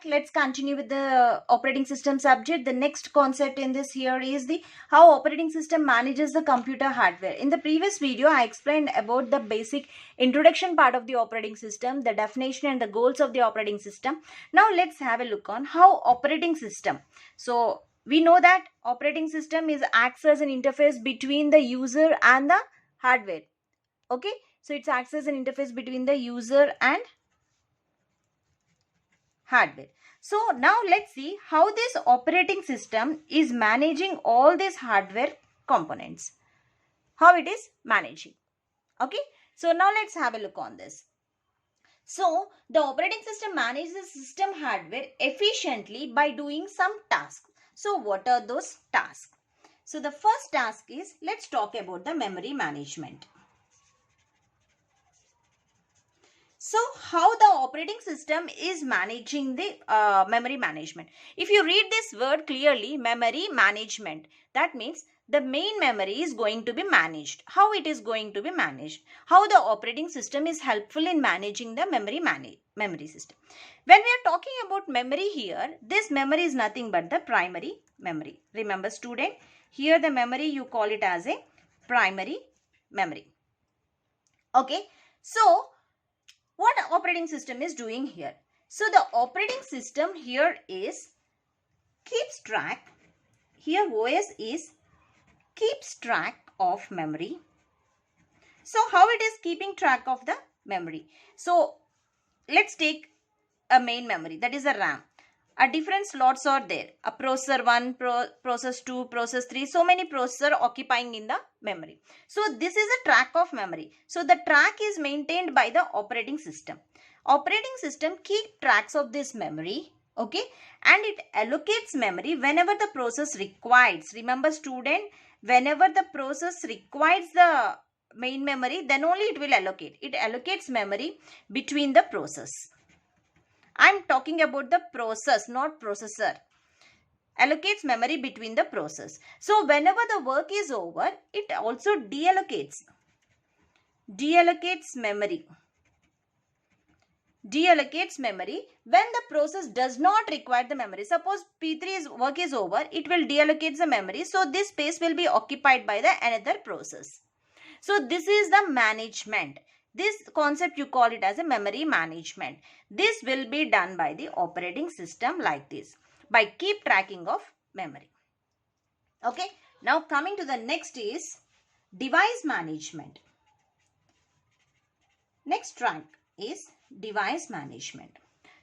Let's continue with the operating system subject. The next concept in this here is the how operating system manages the computer hardware. In the previous video, I explained about the basic introduction part of the operating system, the definition and the goals of the operating system. Now let's have a look on how operating system. So we know that operating system acts as an interface between the user and the hardware. Okay, so it acts as an interface between the user and hardware. So now let's see how this operating system is managing all these hardware components. How it is managing. Okay, so now let's have a look on this. So the operating system manages the system hardware efficiently by doing some tasks. So what are those tasks? So the first task is, let's talk about the memory management. So how the operating system is managing the memory management. If you read this word clearly, memory management, that means the main memory is going to be managed. How it is going to be managed? How the operating system is helpful in managing the memory system. When we are talking about memory here, this memory is nothing but the primary memory. Remember student, here the memory you call it as a primary memory. Okay, so what operating system is doing here? So the operating system here is keeps track. Here OS is keeps track of memory. So how it is keeping track of the memory? So let's take a main memory, that is a RAM. Different slots are there. A processor 1, processor 2, processor 3. So many processors occupying in the memory. So this is a track of memory. So the track is maintained by the operating system. Operating system keep tracks of this memory. Okay. And it allocates memory whenever the process requires. Remember student, whenever the process requires the main memory, then only it will allocate. It allocates memory between the process. I am talking about the process, not processor. Allocates memory between the process. So whenever the work is over, it also deallocates. Deallocates memory. Deallocates memory when the process does not require the memory. Suppose P3's work is over, it will deallocate the memory. So this space will be occupied by the another process. So this is the management. This concept you call it as a memory management. This will be done by the operating system like this, by keep tracking of memory. Okay, now coming to the next is device management. Next track is device management.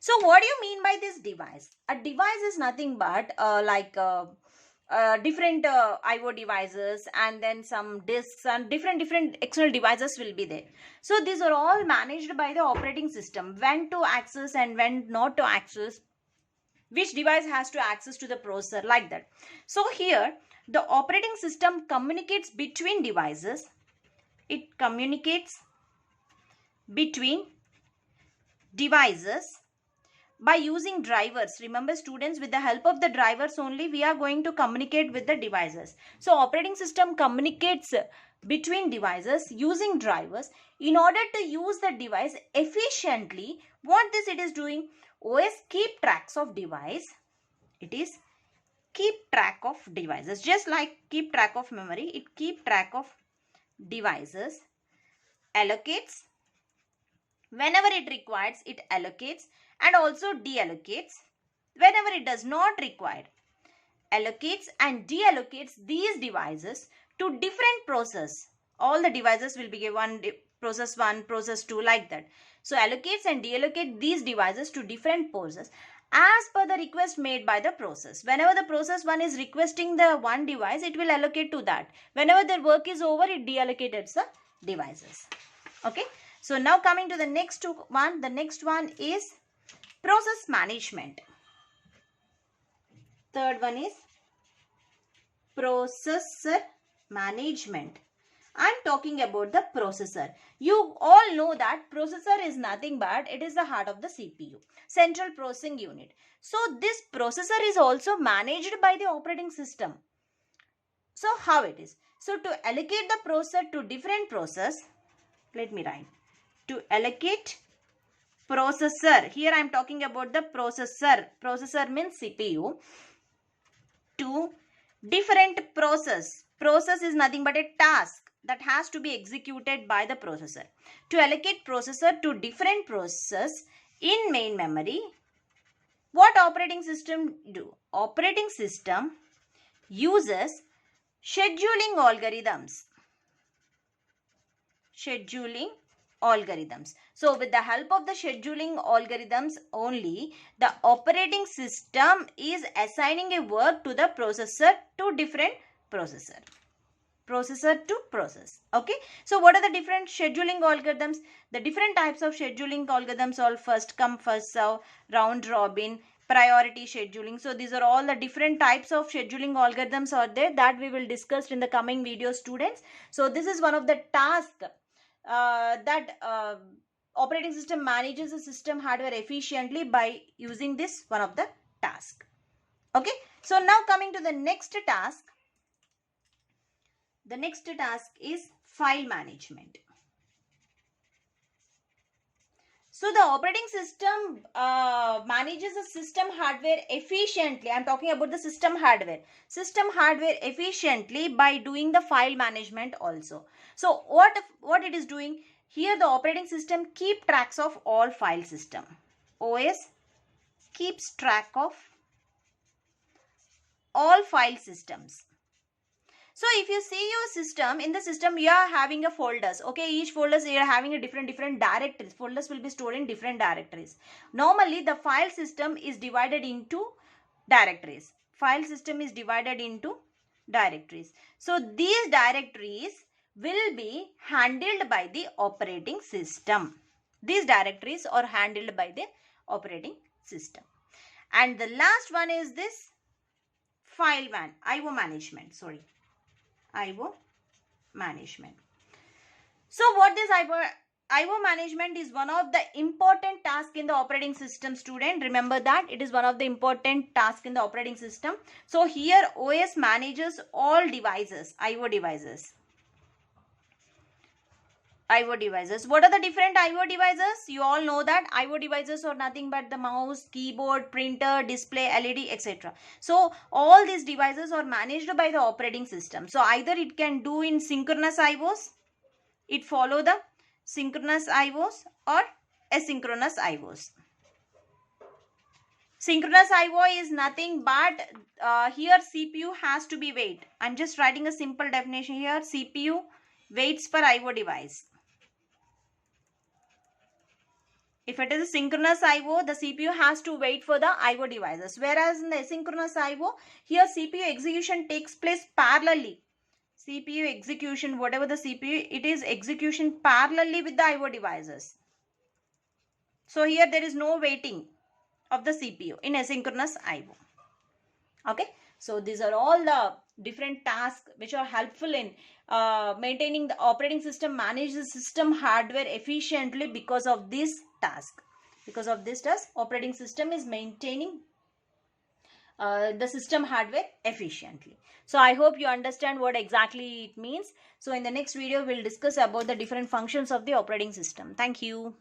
So what do you mean by this device? A device is nothing but different IO devices and then some disks and different external devices will be there. So these are all managed by the operating system. When to access and when not to access. Which device has to access to the processor, like that. So here the operating system communicates between devices. It communicates between devices by using drivers. Remember students, with the help of the drivers only we are going to communicate with the devices. So operating system communicates between devices using drivers. In order to use the device efficiently, what it is doing? OS keep tracks of device. It is keep track of devices. Just like keep track of memory, it keep track of devices. Allocates. Whenever it requires, it allocates, and also deallocates whenever it does not require. Allocates and deallocates these devices to different process. All the devices will be given process 1, process 2, like that. So allocates and deallocate these devices to different process as per the request made by the process. Whenever the process 1 is requesting the one device, it will allocate to that. Whenever their work is over, it deallocates the devices. Okay. So now coming to the next one. The next one is process management. Third one is processor management. I am talking about the processor. You all know that processor is nothing but it is the heart of the CPU, central processing unit. So this processor is also managed by the operating system. So how it is? So to allocate the processor to different process, let me write. To allocate processor, here I am talking about the processor means CPU, to different process is nothing but a task that has to be executed by the processor. To allocate processor to different processes in main memory, what operating system do? Operating system uses scheduling algorithms. So with the help of the scheduling algorithms only, the operating system is assigning a work to the processor to different processor to process. Okay, so what are the different scheduling algorithms? The different types of scheduling algorithms are first come first serve, round robin, priority scheduling. So these are all the different types of scheduling algorithms are there that we will discuss in the coming video, students. So this is one of the tasks that operating system manages the system hardware efficiently by using this one of the task. Okay, so now coming to the next task. The next task is file management. So the operating system manages the system hardware efficiently. I am talking about the system hardware efficiently by doing the file management also. So what it is doing? Here the operating system keep tracks of all file system. OS keeps track of all file systems. So if you see your system, in the system you are having a folders. Okay, each folders you are having a different directories. Folders will be stored in different directories. Normally the file system is divided into directories. So these directories will be handled by the operating system. And the last one is this IO management. IO management. So what this IO management is one of the important tasks in the operating system, student. Remember that it is one of the important tasks in the operating system. So here OS manages all devices, IO devices. What are the different IO devices? You all know that IO devices are nothing but the mouse, keyboard, printer, display, LED, etc. So all these devices are managed by the operating system. So either it can do in synchronous IOs, it follow the synchronous IOs or asynchronous IOs. Synchronous IO is nothing but here CPU has to be wait. I'm just writing a simple definition here. CPU waits for IO device. If it is a synchronous IO, the CPU has to wait for the IO devices. Whereas in the asynchronous IO, here CPU execution takes place parallelly. CPU execution, whatever the CPU, it is execution parallelly with the IO devices. So here there is no waiting of the CPU in asynchronous IO. Okay. So these are all the different tasks which are helpful in maintaining the operating system, manage the system hardware efficiently because of this task. Operating system is maintaining the system hardware efficiently. So I hope you understand what exactly it means. So in the next video, we'll discuss about the different functions of the operating system. Thank you.